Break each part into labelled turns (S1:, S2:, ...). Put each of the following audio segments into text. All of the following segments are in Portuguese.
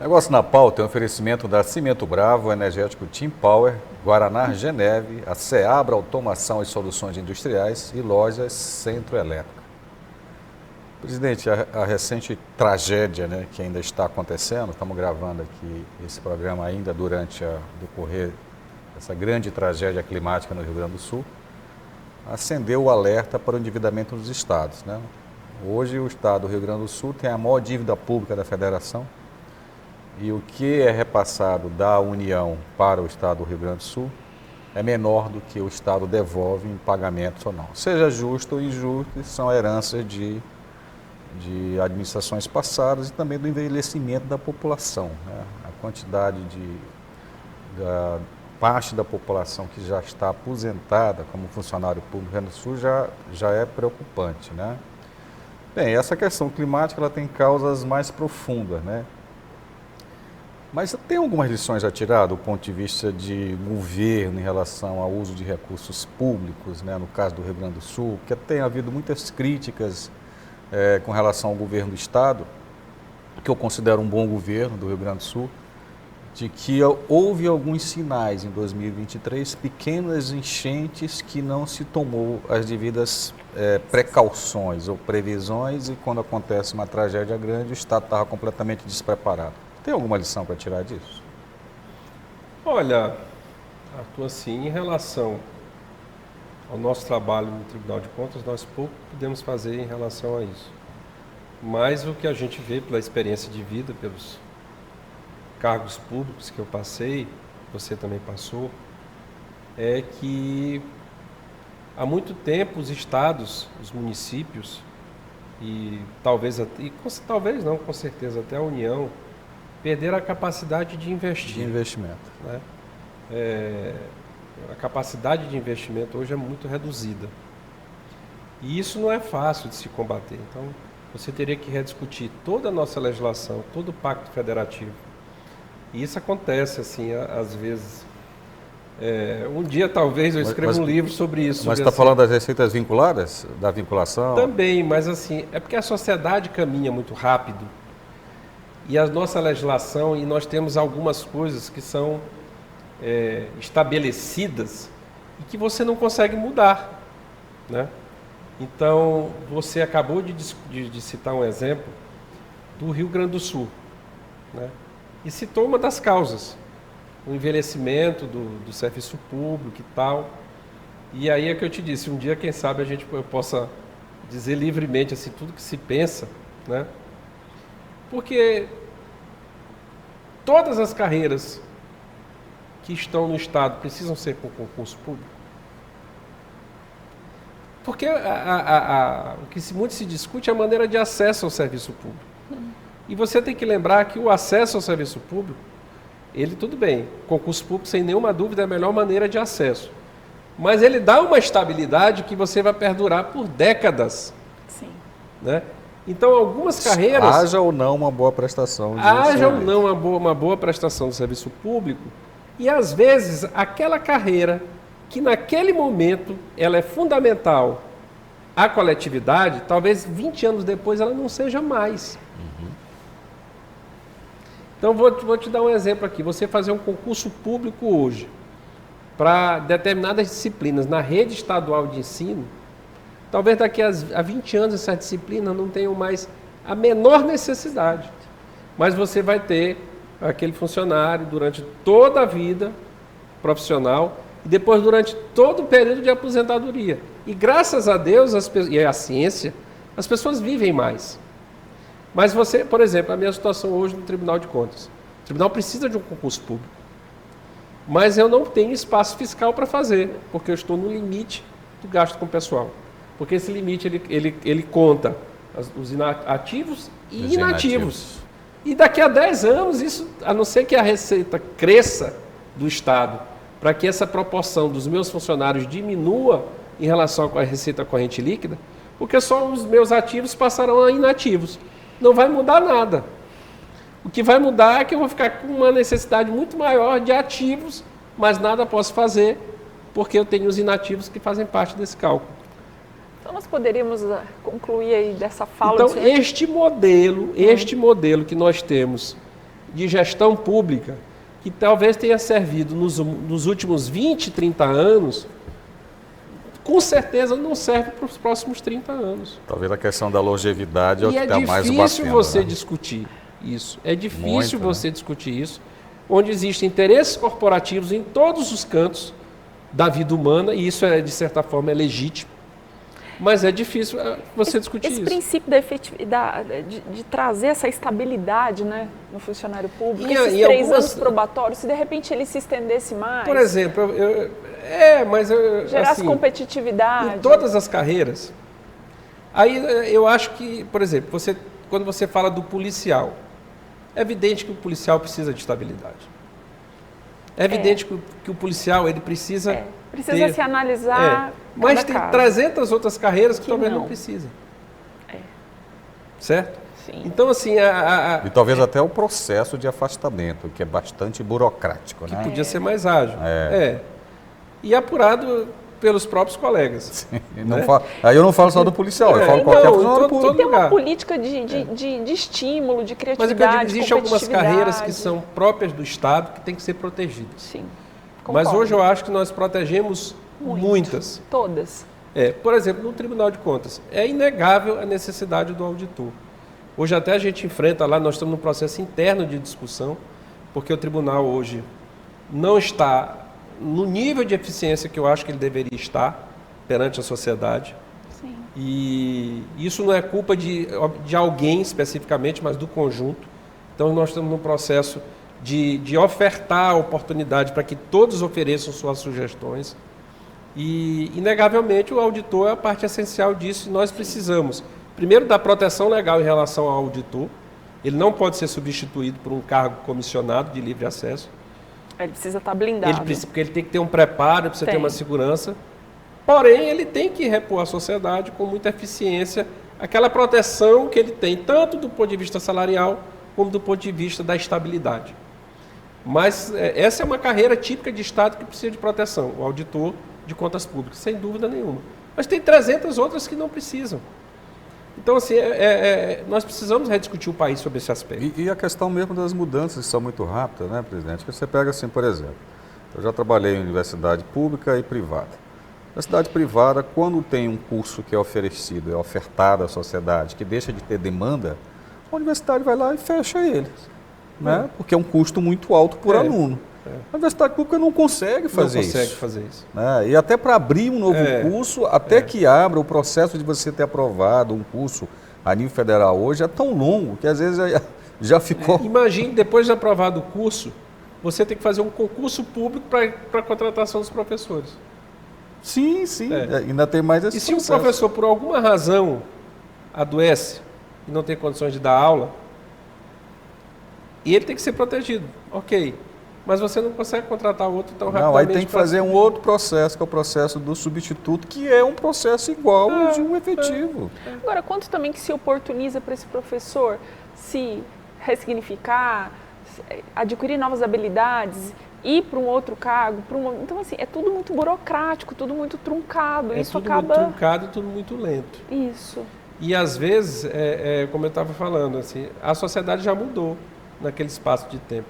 S1: Negócio na pauta é um oferecimento da Cimento Bravo, Energético Team Power, Guaraná Geneve, a Seabra Automação e Soluções Industriais e Lojas Centro Elétrica. Presidente, a recente tragédia, que ainda está acontecendo, estamos gravando aqui esse programa ainda durante o decorrer dessa grande tragédia climática no Rio Grande do Sul, acendeu o alerta para o endividamento dos estados. Hoje o estado do Rio Grande do Sul tem a maior dívida pública da federação e o que é repassado da União para o estado do Rio Grande do Sul é menor do que o estado devolve em pagamentos ou não. Seja justo ou injusto, são heranças de administrações passadas e também do envelhecimento da população. A quantidade da parte da população que já está aposentada como funcionário público do Rio Grande do Sul já é preocupante. Bem, essa questão climática ela tem causas mais profundas, Mas tem algumas lições a tirar do ponto de vista de governo em relação ao uso de recursos públicos, no caso do Rio Grande do Sul, porque tem havido muitas críticas com relação ao governo do estado, que eu considero um bom governo do Rio Grande do Sul, de que houve alguns sinais em 2023, pequenas enchentes que não se tomou as devidas precauções ou previsões e quando acontece uma tragédia grande o estado estava completamente despreparado. Tem alguma lição para tirar disso?
S2: Olha, Arthur, assim, em relação ao nosso trabalho no Tribunal de Contas, nós pouco podemos fazer em relação a isso. Mas o que a gente vê pela experiência de vida, pelos cargos públicos que eu passei, você também passou, é que há muito tempo os estados, os municípios e talvez não, com certeza até a União, perderam a capacidade de investir.
S1: De investimento.
S2: A capacidade de investimento hoje é muito reduzida. E isso não é fácil de se combater. Então, você teria que rediscutir toda a nossa legislação, todo o pacto federativo. E isso acontece, assim, às vezes. Um dia, talvez, eu escreva um livro sobre isso.
S1: Mas você está falando das receitas vinculadas? Da vinculação?
S2: Também, mas assim, é porque a sociedade caminha muito rápido. E a nossa legislação, e nós temos algumas coisas que são estabelecidas e que você não consegue mudar. Então, você acabou de citar um exemplo do Rio Grande do Sul. E citou uma das causas, o envelhecimento do serviço público e tal. E aí é que eu te disse, um dia, quem sabe, eu possa dizer livremente assim, tudo que se pensa, Porque todas as carreiras que estão no Estado precisam ser com concurso público. Porque o que muito se discute é a maneira de acesso ao serviço público. E você tem que lembrar que o acesso ao serviço público, tudo bem, concurso público sem nenhuma dúvida é a melhor maneira de acesso. Mas ele dá uma estabilidade que você vai perdurar por décadas.
S3: Sim.
S2: Então, algumas carreiras...
S1: Haja ou não uma boa prestação de
S2: Haja ou não uma boa prestação do serviço público. E, às vezes, aquela carreira que, naquele momento, ela é fundamental à coletividade, talvez 20 anos depois ela não seja mais. Então, vou te dar um exemplo aqui. Você fazer um concurso público hoje para determinadas disciplinas na rede estadual de ensino, talvez daqui a 20 anos essa disciplina não tenha mais a menor necessidade. Mas você vai ter aquele funcionário durante toda a vida profissional e depois durante todo o período de aposentadoria. E graças a Deus e a ciência, as pessoas vivem mais. Mas você, por exemplo, a minha situação hoje no Tribunal de Contas. O Tribunal precisa de um concurso público. Mas eu não tenho espaço fiscal para fazer, porque eu estou no limite do gasto com o pessoal. Porque esse limite, ele conta os ativos e inativos. E daqui a 10 anos, isso, a não ser que a receita cresça do Estado, para que essa proporção dos meus funcionários diminua em relação à receita corrente líquida, porque só os meus ativos passarão a inativos. Não vai mudar nada. O que vai mudar é que eu vou ficar com uma necessidade muito maior de ativos, mas nada posso fazer, porque eu tenho os inativos que fazem parte desse cálculo.
S3: Então nós poderíamos concluir aí dessa fala.
S2: Então, este modelo que nós temos de gestão pública que talvez tenha servido nos últimos 20, 30 anos, com certeza não serve para os próximos 30 anos.
S1: Talvez a questão da longevidade é o
S2: E
S1: que
S2: é
S1: está mais batendo.
S2: difícil você
S1: né?
S2: discutir isso. É difícil
S1: Muito,
S2: você discutir isso, onde existem interesses corporativos em todos os cantos da vida humana, e isso, de certa forma, é legítimo. Mas é difícil você discutir
S3: Esse
S2: isso.
S3: princípio da de trazer essa estabilidade, né, no funcionário público,
S2: E
S3: esses
S2: em
S3: 3
S2: algumas-
S3: anos probatórios, se de repente ele se estendesse mais,
S2: Por exemplo,
S3: gerasse
S2: assim,
S3: competitividade.
S2: em todas as carreiras. Aí eu acho que, por exemplo, quando você fala do policial, é evidente que o policial precisa de estabilidade. É evidente que o policial ele precisa
S3: Precisa
S2: ter-
S3: se analisar.
S2: Mas
S3: cada
S2: tem
S3: caso.
S2: 300 outras carreiras que talvez não
S3: não.
S2: precisem.
S3: É.
S2: Certo?
S3: Sim.
S2: Então, assim,
S1: E talvez até o processo de afastamento, que é bastante burocrático, né?
S2: podia ser mais ágil.
S1: É.
S2: E apurado pelos próprios colegas.
S1: Não
S2: né?
S1: Aí eu não falo só do policial, eu
S2: É,
S1: falo qualquer
S2: não,
S1: funcionário
S2: todo-
S1: público.
S3: Tem uma
S2: lugar.
S3: política de estímulo, de
S2: Mas é
S3: criatividade,
S2: que eu digo, existem algumas carreiras que
S3: competitividade.
S2: são próprias do Estado que têm que ser protegidas.
S3: Sim.
S2: Mas
S3: concordo.
S2: hoje eu acho que nós protegemos
S3: Muito.
S2: muitas.
S3: Todas.
S2: Por exemplo, no Tribunal de Contas, é inegável a necessidade do auditor. Hoje até a gente enfrenta lá, nós estamos num processo interno de discussão, porque o tribunal hoje não está no nível de eficiência que eu acho que ele deveria estar perante a sociedade.
S3: Sim.
S2: E isso não é culpa de alguém especificamente, mas do conjunto. Então nós estamos num processo de ofertar a oportunidade para que todos ofereçam suas sugestões. E, inegavelmente, o auditor é a parte essencial disso e nós precisamos, primeiro, da proteção legal em relação ao auditor. Ele não pode ser substituído por um cargo comissionado de livre acesso.
S3: Ele precisa estar blindado.
S2: Porque ele tem que ter um preparo, precisa ter
S3: Tem.
S2: uma segurança. Porém, ele tem que repor à sociedade com muita eficiência aquela proteção que ele tem, tanto do ponto de vista salarial, como do ponto de vista da estabilidade. Mas essa é uma carreira típica de Estado que precisa de proteção, o auditor de contas públicas, sem dúvida nenhuma. Mas tem 300 outras que não precisam. Então, assim, nós precisamos rediscutir o país sobre esse aspecto.
S1: E a questão mesmo das mudanças são muito rápidas, né, presidente? Você pega assim, por exemplo, eu já trabalhei em universidade pública e privada. Universidade privada, quando tem um curso que é oferecido, é ofertado à sociedade, que deixa de ter demanda, a universidade vai lá e fecha ele, né? Porque é um custo muito alto por aluno. A universidade pública não consegue fazer isso.
S2: Não consegue fazer isso.
S1: Né? E até para abrir um novo curso, até que abra o processo de você ter aprovado um curso a nível federal hoje é tão longo que às vezes já ficou...
S2: Imagine, depois de aprovado o curso, você tem que fazer um concurso público para a contratação dos professores.
S1: Sim, ainda tem mais esse
S2: E se um
S1: processo.
S2: professor, por alguma razão, adoece e não tem condições de dar aula, e ele tem que ser protegido, ok. Mas você não consegue contratar outro tão rapidamente.
S1: Não, aí tem que fazer um outro processo, que é o processo do substituto, que é um processo igual ao de um efetivo.
S3: Agora, quanto também que se oportuniza para esse professor se ressignificar, adquirir novas habilidades, ir para um outro cargo, então assim, é tudo muito burocrático, tudo muito truncado, isso
S2: tudo
S3: acaba...
S2: muito truncado e tudo muito lento.
S3: Isso.
S2: E às vezes, como eu estava falando, assim, a sociedade já mudou naquele espaço de tempo.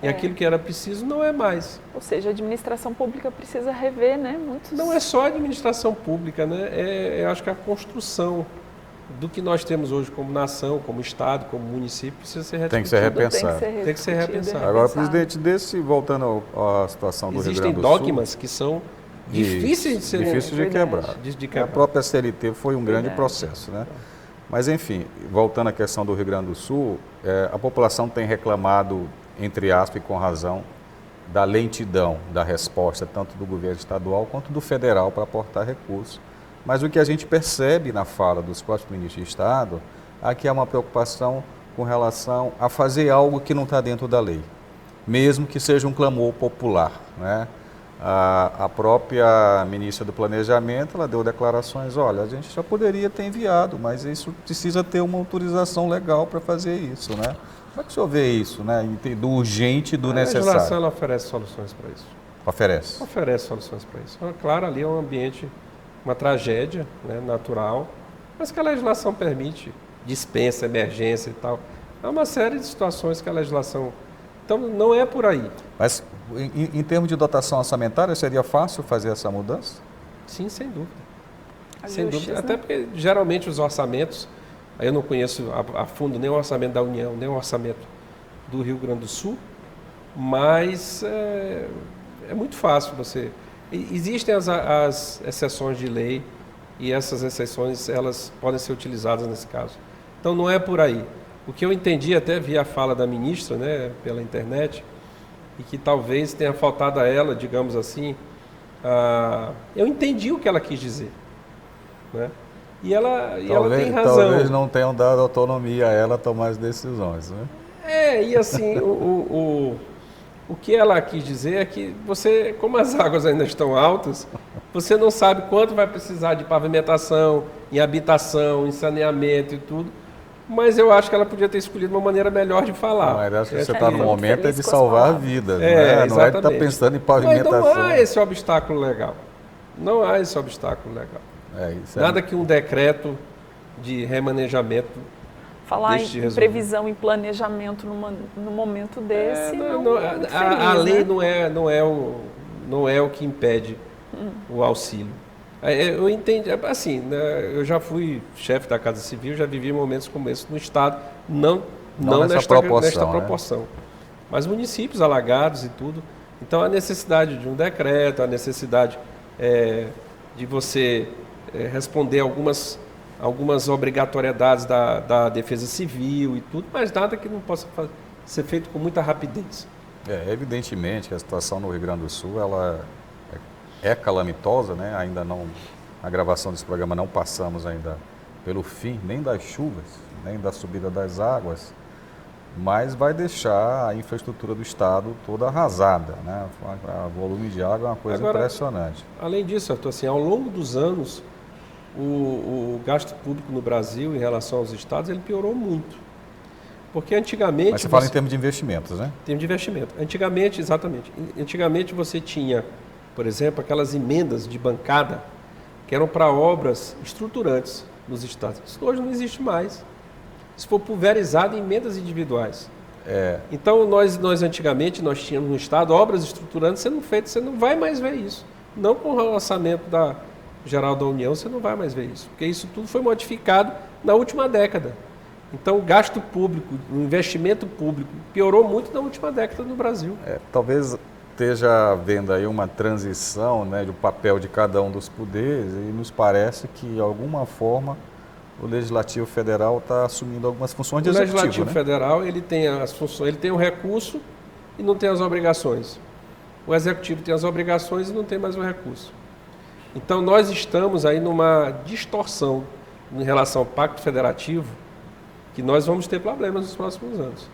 S2: E aquilo que era preciso não é mais.
S3: Ou seja, a administração pública precisa rever, né?
S2: Não é só a administração pública, né? Eu acho que a construção do que nós temos hoje como nação, como Estado, como município, precisa ser rediscutido.
S1: Tem que ser repensado.
S2: Tem que ser repensado.
S1: Agora, presidente, voltando à situação do Rio
S2: Existem
S1: Grande do Sul...
S2: dogmas que são difíceis de serem...
S1: Difíceis de quebrar. A própria CLT foi um grande processo, né? Mas, enfim, voltando à questão do Rio Grande do Sul, a população tem reclamado, entre aspas, e com razão, da lentidão da resposta, tanto do governo estadual quanto do federal, para aportar recursos. Mas o que a gente percebe na fala dos próprios ministros de Estado é que há uma preocupação com relação a fazer algo que não está dentro da lei, mesmo que seja um clamor popular, né? A própria ministra do Planejamento, ela deu declarações, olha, a gente já poderia ter enviado, mas isso precisa ter uma autorização legal para fazer isso, né? Como é que o senhor vê isso, né? Do urgente e do necessário?
S2: A legislação ela oferece soluções para isso.
S1: Oferece?
S2: Oferece soluções para isso. Claro, ali é um ambiente, uma tragédia, né, natural, mas que a legislação permite, dispensa, emergência e tal. Há uma série de situações que a legislação Então, não é por aí.
S1: Mas, em termos de dotação orçamentária, seria fácil fazer essa mudança?
S2: Sim, sem dúvida.
S3: Ajustes,
S2: Sem dúvida.
S3: né?
S2: Até porque, geralmente, os orçamentos, aí eu não conheço a fundo nem o orçamento da União, nem o orçamento do Rio Grande do Sul, mas é muito fácil você... Existem as exceções de lei e essas exceções elas podem ser utilizadas nesse caso. Então não é por aí. O que eu entendi, até vi a fala da ministra, né, pela internet, e que talvez tenha faltado a ela, digamos assim, eu entendi o que ela quis dizer, né? E ela tem razão.
S1: Talvez não tenham dado autonomia a ela tomar as decisões, né?
S2: E assim, o que ela quis dizer é que você, como as águas ainda estão altas, você não sabe quanto vai precisar de pavimentação, em habitação, em saneamento e tudo, mas eu acho que ela podia ter escolhido uma maneira melhor de falar.
S1: Mas acho que você
S3: É,
S1: está no
S3: muito
S1: momento
S3: feliz
S1: de
S3: com as
S1: salvar
S3: palavras.
S1: vidas, não é de estar
S2: Exatamente.
S1: pensando em
S2: Mas
S1: pavimentação.
S2: não há esse obstáculo legal. Não há esse obstáculo legal.
S1: Isso
S2: Nada que um decreto de remanejamento.
S3: Falar
S2: Deixa de
S3: em
S2: resolver.
S3: previsão, em planejamento no momento desse, não é muito
S2: a
S3: feliz,
S2: lei
S3: né?
S2: não é o que impede o auxílio. Eu entendi, assim, né, eu já fui chefe da Casa Civil, já vivi momentos como esse no Estado, não nesta proporção. Mas municípios alagados e tudo. Então, a necessidade de um decreto, a necessidade de você responder algumas obrigatoriedades da Defesa Civil e tudo, mas nada que não possa ser feito com muita rapidez.
S1: Evidentemente que a situação no Rio Grande do Sul ela é calamitosa, né? Ainda não, na gravação desse programa não passamos ainda pelo fim nem das chuvas, nem da subida das águas, mas vai deixar a infraestrutura do Estado toda arrasada, né? O volume de água é uma coisa impressionante.
S2: Além disso, Arthur, assim, ao longo dos anos, o gasto público no Brasil em relação aos estados, ele piorou muito. Porque antigamente...
S1: Mas você fala em termos de investimentos, né?
S2: Em termos de investimento. Antigamente, exatamente. Antigamente você tinha, por exemplo, aquelas emendas de bancada que eram para obras estruturantes nos estados. Isso hoje não existe mais. Isso foi pulverizado em emendas individuais. Então, nós antigamente, nós tínhamos no estado obras estruturantes sendo feitas, você não vai mais ver isso. Não com o orçamento geral da União, você não vai mais ver isso. Porque isso tudo foi modificado na última década. Então, o gasto público, o investimento público piorou muito na última década no Brasil.
S1: Talvez esteja havendo aí uma transição, né, do papel de cada um dos poderes e nos parece que, de alguma forma, o Legislativo Federal está assumindo algumas funções de executivo. O
S2: Legislativo Federal ele tem as funções, ele tem o recurso e não tem as obrigações. O Executivo tem as obrigações e não tem mais o recurso. Então, nós estamos aí numa distorção em relação ao Pacto Federativo, que nós vamos ter problemas nos próximos anos.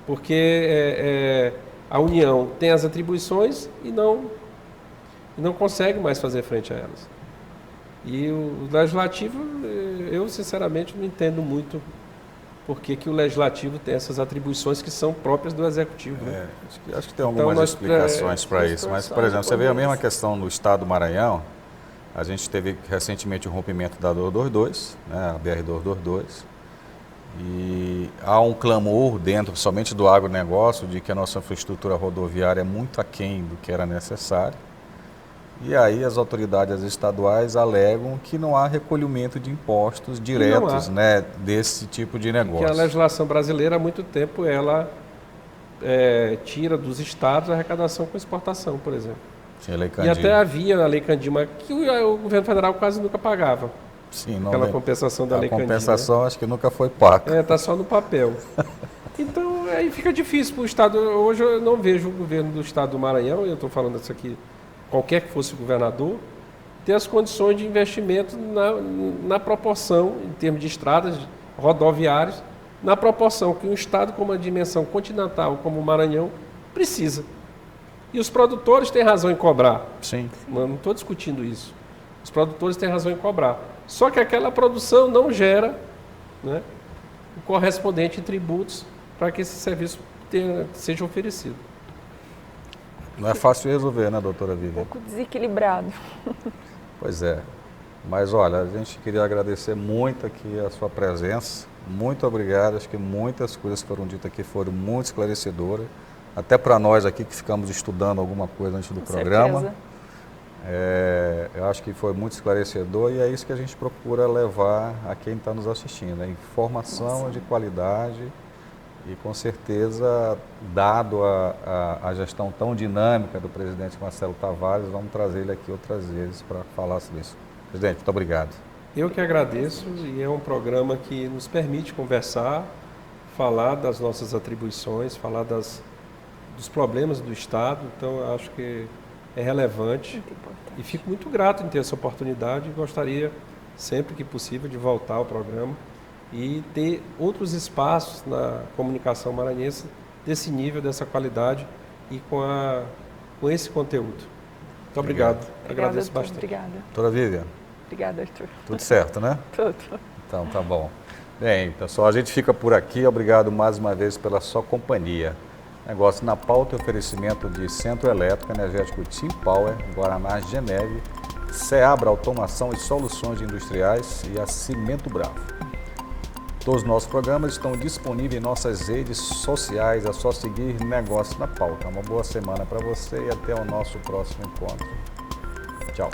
S2: Porque a União tem as atribuições e não consegue mais fazer frente a elas. E o Legislativo, eu sinceramente não entendo muito por que o Legislativo tem essas atribuições que são próprias do Executivo. Né?
S1: Acho que tem algumas explicações para isso. Mas, por exemplo, você vê a mesma questão no estado do Maranhão. A gente teve recentemente o rompimento da 222, né, a BR-222. E há um clamor dentro somente do agronegócio de que a nossa infraestrutura rodoviária é muito aquém do que era necessário. E aí as autoridades estaduais alegam que não há recolhimento de impostos diretos, né, desse tipo de negócio.
S2: Porque a legislação brasileira há muito tempo ela tira dos estados a arrecadação com exportação, por exemplo.
S1: Tinha Lei
S2: E até havia a Lei Candima que o governo federal quase nunca pagava.
S1: Sim, não
S2: aquela compensação da Lei Candima.
S1: A compensação acho que nunca foi paga.
S2: Está só no papel. Então, aí fica difícil para o Estado. Hoje eu não vejo o governo do Estado do Maranhão, eu estou falando isso aqui, qualquer que fosse o governador, ter as condições de investimento na proporção, em termos de estradas rodoviárias, na proporção que um Estado com uma dimensão continental como o Maranhão precisa. E os produtores têm razão em cobrar.
S1: Sim.
S2: Eu não estou discutindo isso. Os produtores têm razão em cobrar. Só que aquela produção não gera, né, o correspondente em tributos para que esse serviço seja oferecido.
S1: Não é fácil resolver, né, doutora Vivian?
S3: Um pouco desequilibrado.
S1: Pois é. Mas olha, a gente queria agradecer muito aqui a sua presença. Muito obrigado. Acho que muitas coisas que foram ditas aqui foram muito esclarecedoras. Até para nós aqui que ficamos estudando alguma coisa antes do programa.
S3: Certeza.
S1: Eu acho que foi muito esclarecedor e é isso que a gente procura levar a quem está nos assistindo. Né? Informação de qualidade e com certeza, dado a gestão tão dinâmica do presidente Marcelo Tavares, vamos trazer ele aqui outras vezes para falar sobre isso. Presidente, muito obrigado.
S2: Eu que agradeço e é um programa que nos permite conversar, falar das nossas atribuições, falar dos problemas do Estado, então eu acho que é relevante
S3: Muito importante.
S2: e fico muito grato em ter essa oportunidade e gostaria, sempre que possível, de voltar ao programa e ter outros espaços na comunicação maranhense desse nível, dessa qualidade e com esse conteúdo. Muito obrigado.
S3: Obrigada,
S2: Agradeço
S3: Arthur.
S2: bastante.
S3: Obrigada.
S1: Doutora Vivian,
S3: Obrigada, Arthur.
S1: tudo certo, né?
S3: Tudo.
S1: Então, tá bom. Bem, pessoal, a gente fica por aqui. Obrigado mais uma vez pela sua companhia. Negócio na pauta e oferecimento de Centro Elétrico Energético Team Power, Guaraná Geneve, Seabra Automação e Soluções Industriais e a Cimento Bravo. Todos os nossos programas estão disponíveis em nossas redes sociais. É só seguir Negócio na Pauta. Uma boa semana para você e até o nosso próximo encontro. Tchau.